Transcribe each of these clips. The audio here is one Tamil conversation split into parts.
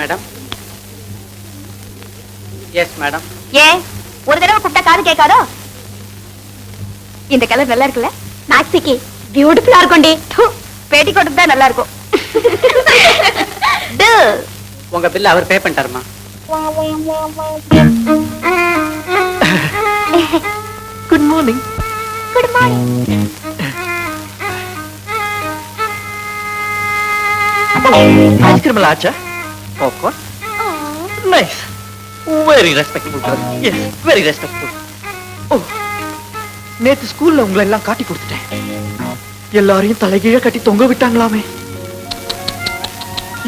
மேடம். Yes madam. ஏன் ஒரு தடவை கூப்பிட்டா காது கேட்காதோ? இந்த கலர் நல்லா இருக்குல்ல? மேக்ஸிக்கு பியூட்டிஃபுல்லா இருக்கும்டி. பேட்டி கோட்டுக்கு தான் நல்லா இருக்கும். உங்க பில்ல அவர் பே பண்ணிட்டாருமா? Good morning. Good morning. Ice cream எல்லாம் ஆச்சா? Popcorn. Nice. Very respectful. Yes, very respectful. Oh, நேத்து ஸ்கூல்ல உங்களை எல்லாம் காட்டி கொடுத்துட்டேன். எல்லாரையும் தலைகீழ கட்டி தொங்க விட்டாங்களாமே.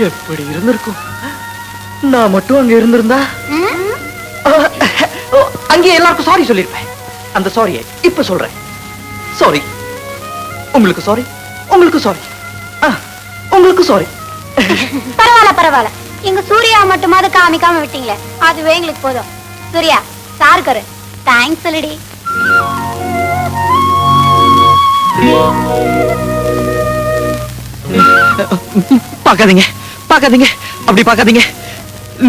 எப்படி இருந்திருக்கும்? நான் மட்டும் அங்க இருந்திருந்தா அங்கே எல்லாருக்கும் சாரி சொல்லிருப்பேன். அந்த சாரியை இப்ப சொல்றேன். சாரி. உங்களுக்கு சாரி. உங்களுக்கு சாரி. உங்களுக்கு சாரி. பரவாயில்ல பரவாயில்ல. எங்க சூர்யா மட்டுமாவது காமிக்காம விட்டீங்களே, அதுவே எங்களுக்கு போதும். சூர்யா சாருக்கரு தேங்க்ஸ் சொல்லுடி. பாக்காதீங்க, பாக்காதீங்க, அப்படி பாக்காதீங்க.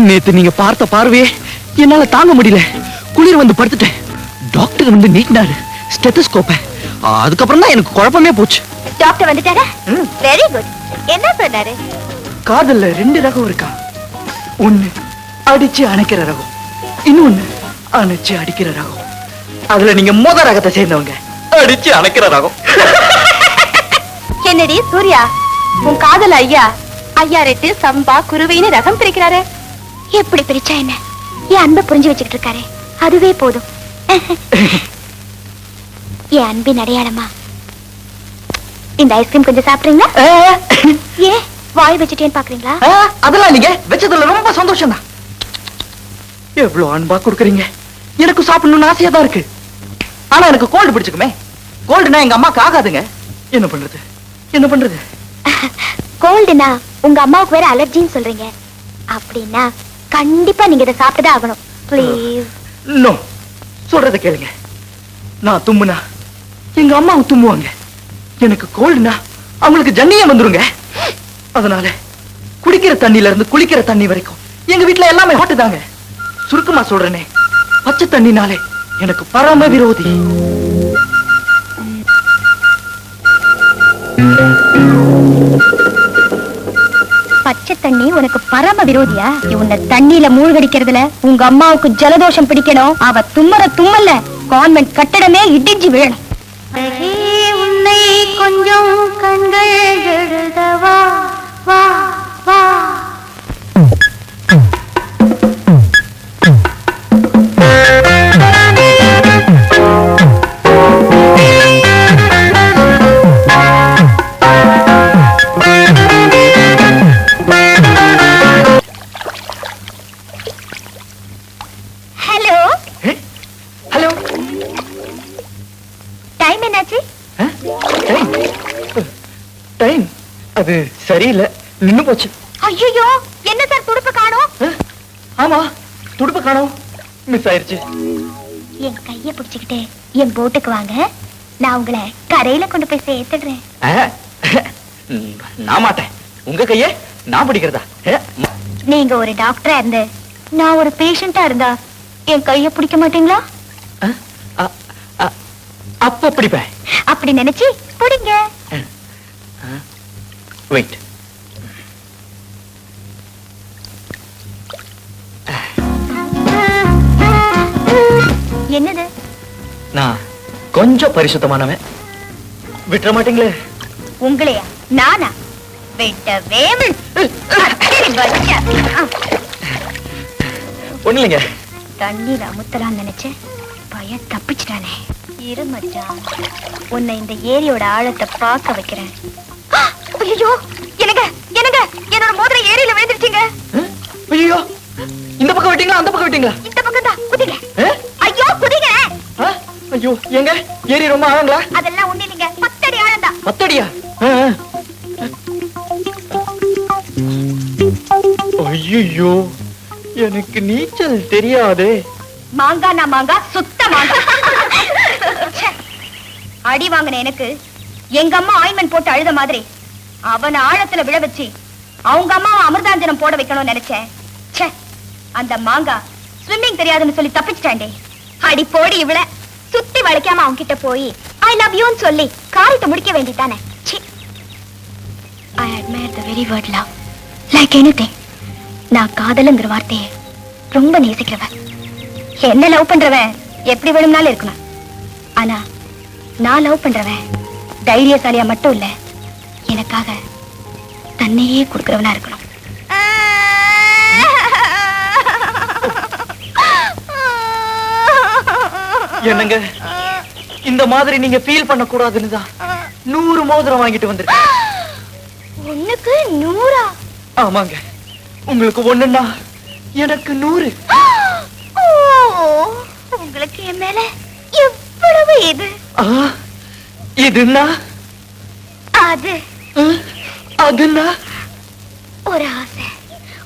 நேத்து நீங்க பார்த்த பார்வையே என்னால தாங்க முடியல. குளிர் வந்து படுத்துட்டேன். டாக்டர் வந்து நீட்டினாரு ஸ்டெத்தஸ்கோப்பை. அதுக்கப்புறம் தான் எனக்கு குழப்பமே போச்சு. டாக்டர் வந்துட்டாரா? Very good. என்ன சொன்னாரு? காதல்ல 2 ரகம் இருக்கா. ஒண்ணு அடிச்சு அணைக்கிற ரகம், இன்னொன்னு அணைச்சு அடிக்கிற ரகம். அதுல நீங்க மொத ரகத்தை சேர்ந்தவங்க. அடிச்சு அணைக்கிற ரகம். என்னடி சூர்யா, உன் காதல் ஐயா ஐயா ரெட்டு சம்பா குருவைன்னு ரகம் பிரிக்கிறாரு. எப்படி பிரிச்சா என்ன? என் அன்பை புரிஞ்சு வச்சுக்கிட்டு இருக்காரு, அதுவே போதும். என் அன்பின் அடையாளமா இந்த ஐஸ்கிரீம் கொஞ்சம் சாப்பிடுறீங்களா? ஏ வாய் வச்சுட்டேன்னு பாக்குறீங்களா? அதெல்லாம் நீங்க வச்சதுல ரொம்ப சந்தோஷம் தான். எவ்வளவு அன்பா கொடுக்குறீங்க. எனக்கு சாப்பிடணும்னு ஆசையா தான் இருக்கு. ஆனா எனக்கு கோல்டு பிடிச்சுக்குமே. கோல்டுனா எங்க அம்மாக்கு ஆகாதுங்க. என்ன பண்றது? என்ன பண்றது? கோல்டுனா உங்க அம்மாவுக்கு வேற அலர்ஜின்னு சொல்றீங்க. அப்படின்னா கண்டிப்பா நீங்க இதை சாப்பிட்டுதான் ஆகணும். ப்ளீஸ். நோ, சொல்றத கேளுங்க. நான் தும்முனா எங்க அம்மாவும் தும்முவாங்க. எனக்கு கோல்டுனா அவங்களுக்கு ஜன்னியே வந்துருங்க. அதனால குடிக்கிற தண்ணில இருந்து குளிக்கிற தண்ணி வரைக்கும் எங்க வீட்டுல எல்லாமே ஹாட் தாங்க. சுருக்கமா சொல்றேனே, பச்சை தண்ணினாலே எனக்கு பரம விரோதி. பச்சை தண்ணி உனக்கு பரம விரோதியா? உன்னை தண்ணியில மூழ்கடிக்கிறதுல உங்க அம்மாவுக்கு ஜலதோஷம் பிடிக்கணும். அவ தும்மற தும்மல்ல கான்வென்ட் கட்டடமே இடிஞ்சு விழணும். உன்னை கொஞ்சம் கண்கள் எழுதவா வா வா. Hello hello. டைம் என்னாச்சு? டைம் அது சரியில்லை, நின்னு போச்சு. ஐயோ, என்ன சார் துடுப்பு காணோம்? ஆமா, துடுப்பு காணோம், மிஸ் ஆயிருச்சு. என் கைய பிடிச்சுக்கிட்டு என் போட்டுக்கு வாங்க, நான் உங்களை கரையில கொண்டு போய் சேர்த்துடுறேன். நான் மாட்டேன். உங்க கைய நான் பிடிக்கிறதா? நீங்க ஒரு டாக்டரா இருந்து நான் ஒரு பேஷண்டா இருந்தா என் கைய பிடிக்க மாட்டீங்களா? அப்ப பிடிப்பேன். அப்படி நினைச்சு பிடிங்க. வெயிட். என்னது? நான் கொஞ்சம் பரிசுத்தமானவன். விட்டுற மாட்டீங்களே? உங்களையா? நானா? விட்டவே ஒண்ணு இல்லைங்க. தண்ணீர் அமுத்தலான்னு நினைச்சேன், பய தப்பிச்சிட்டானே. இரு மச்சான், உன்னை இந்த ஏரியோட ஆழத்தை பார்க்க வைக்கிறேன். ஐயோ, என்னங்க என்னங்க, என்னோட மோதிர ஏரியில விழுந்துருச்சுங்க. ஐயோ, இந்த பக்கம் விட்டீங்களா அந்த பக்கம் விட்டீங்களா? இந்த பக்கம் தான். குதிங்க. ஐயோ குதிங்க. ஐயோ, எங்க ஏரி ரொம்ப ஆழங்களா? அதெல்லாம் ஒண்ணு இல்லைங்க, 10 அடி ஆழம் தான். 10 அடியா? ஐயோ, எனக்கு நீச்சல் தெரியாதே. மாங்கா நான் மாங்கா, சுத்த மாங்கா. அடி வாங்கின எனக்கு எங்க அம்மா ஆயின்மென்ட் போட்டு அழுத மாதிரி அவனை ஆழத்துல விழ வச்சு அவங்க அம்மாவை அமிர்தாஞ்சனம் போட வைக்கணும்னு நினைச்சேன். அந்த மாங்கா ஸ்விம்மிங் தெரியாதுன்னு சொல்லி தப்பிச்சிட்டாண்டே. அடி போடி இவள சுத்தி வளைக்காம அவங்க கிட்ட போய் ஐ லவ் யூன்னு சொல்லி காரியத்தை முடிக்க வேண்டியதானே. I admire the very word love. Like anything. நான் காதலுங்கிற வார்த்தையை ரொம்ப நேசிக்கிறவன். என்ன லவ் பண்றவன் எப்படி வேணும்னாலும் இருக்கணும். ஆனா நான் லவ் பண்றவன் தைரியசாலியா மட்டும் இல்ல, எனக்காக தன்னையே கொடுக்கிறவனா இருக்கணும். என்னங்க இந்த மாதிரி நீங்க ஃபீல் பண்ண கூடாதுன்னு தான் 100 மோதிரம் வாங்கிட்டு வந்திருக்கேன். உனக்கு 100? ஆமாங்க, உங்களுக்கு 1ன்னா எனக்கு 100. உங்களுக்கு என் மேல எவ்வளவு இது? இதுன்னா அது அதுன்னா ஒரு ஆசை,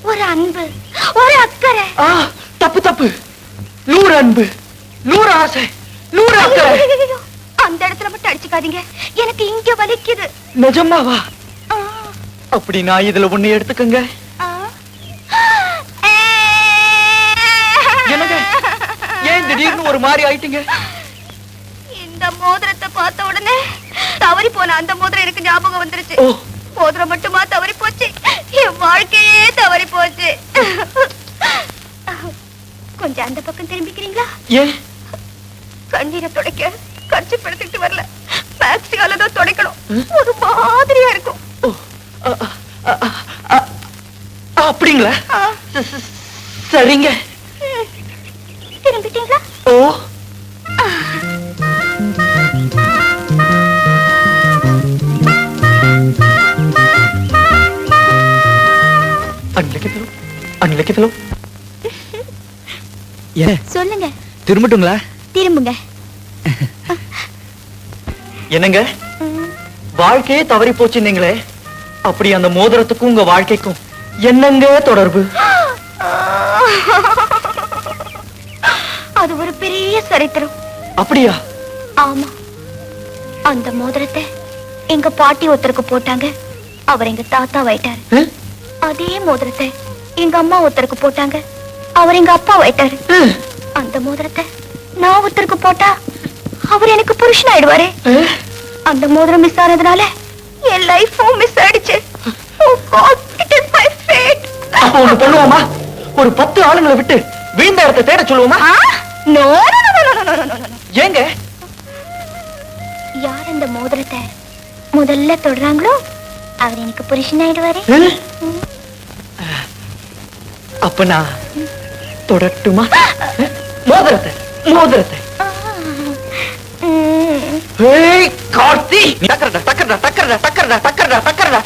ஒரு அன்பு, ஒரு அக்கறை. தப்பு தப்பு. 100 அன்பு, 100 ஆசை, 100 அக்கறை. அந்த இடத்துல மட்டும் அடிச்சுக்காதீங்க, எனக்கு இங்க வலிக்குது. நிஜமாவா? அப்படி நான் இதுல ஒண்ணு எடுத்துக்கங்க. என்னங்க ஏன் திடீர்னு ஒரு மாதிரி ஆயிட்டீங்க? இந்த மோதிரத்தை பார்த்த உடனே தவறி போன அந்த மோதிரம் எனக்கு ஞாபகம் வந்துருச்சு. மோதிரம் மட்டுமா தவறி போச்சு, என் வாழ்க்கையே தவறி போச்சு. கொஞ்சம் அந்த பக்கம் திரும்பிக்கிறீங்களா? ஏன்? கண்ணீரை துடைக்க கட்சி படுத்திட்டு வரல, மேக்ஸியால தான் துடைக்கணும். ஒரு மாதிரியா இருக்கும். அப்படிங்களா? சரிங்க. திரும்பிட்டீங்களா? சொல்லுங்க. திரும்பட்டுங்களா? திரும்புங்க. என்னங்க வாழ்க்கையே தவறி போச்சுன்னீங்களே, அப்படி அந்த மோதிரத்துக்கும் உங்க வாழ்க்கைக்கும் என்னங்க தொடர்பு? அது ஒரு பெரிய சரித்திரம். அப்படியா? ஆமா, அந்த மோதிரத்தை எங்க பாட்டி ஒருத்தருக்கு போட்டாங்க, அவர் எங்க தாத்தா வைட்டாரு. அதே மோதிரத்தை எங்க அம்மா ஒருத்தருக்கு போட்டாங்க, அவர் எங்க அப்பா வைட்டாரு. அந்த மோதிரத்தை நான் ஒருத்தருக்கு போட்டா அவர் எனக்கு புருஷன் ஆயிடுவாரு. அந்த மோதிரம் மிஸ் ஆனதுனால என் லைஃபும் மிஸ் ஆயிடுச்சு. Oh God, it is my fate. அப்ப ஒண்ணு பண்ணுவோமா? ஒரு 10 ஆளுங்களை விட்டு வீண்ட இடத்தை தேட சொல்லுவோமா? நோ. ஏங்க? யார் இந்த மோதிரத்தை முதல்ல தொடுறாங்களோ அவர் எனக்கு புருஷன் ஆயிடுவாரு. அப்ப நான் தொடட்டுமா? மோதிரத்தை மோதிரத்தை. ஏய் கார்த்தி, டக்கரடா டக்கரடா டக்கரடா டக்கரடா டக்கரடா டக்கரடா